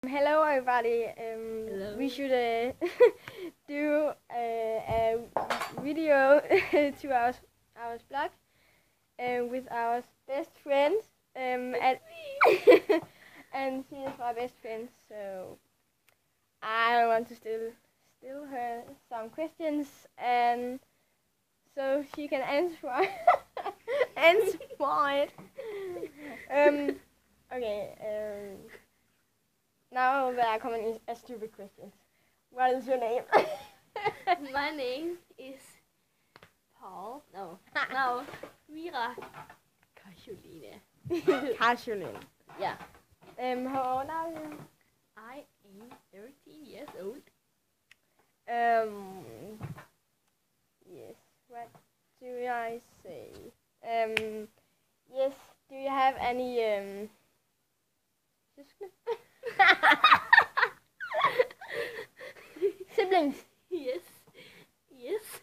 Hello everybody. Hello. We should do a video to our blog with our best friend. And she is my best friend, so I want to still her some questions, and so she can answer answer it. Okay. Now there are coming a stupid questions. What is your name? My name is Paul. No, Mira Caroline. Caroline. Yeah. How old are you? I am 13 years old. Yes. What do I say? Yes. Do you have any siblings? Yes. Yes.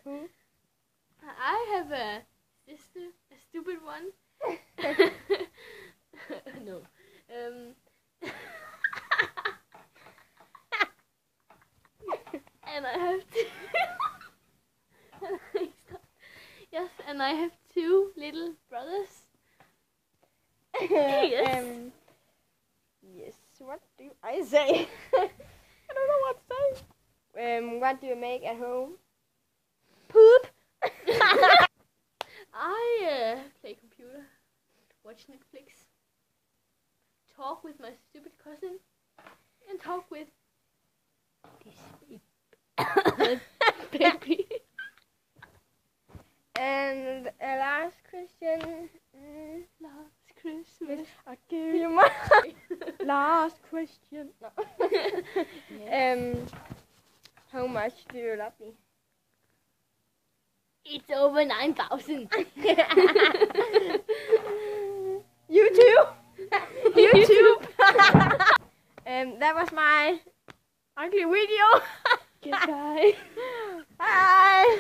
Who? I have a sister, a stupid one. No. And I have yes, and I have two little brothers. Yes. Yes. What do I say? I don't know what to say. What do you make at home? Poop. I play computer, watch Netflix, talk with my stupid cousin, and talk with this baby. And a last question. Last Christmas. I'll give you my last question. No. Yes. How much do you love me? It's over 9,000. YouTube. That was my ugly video. Goodbye. Bye.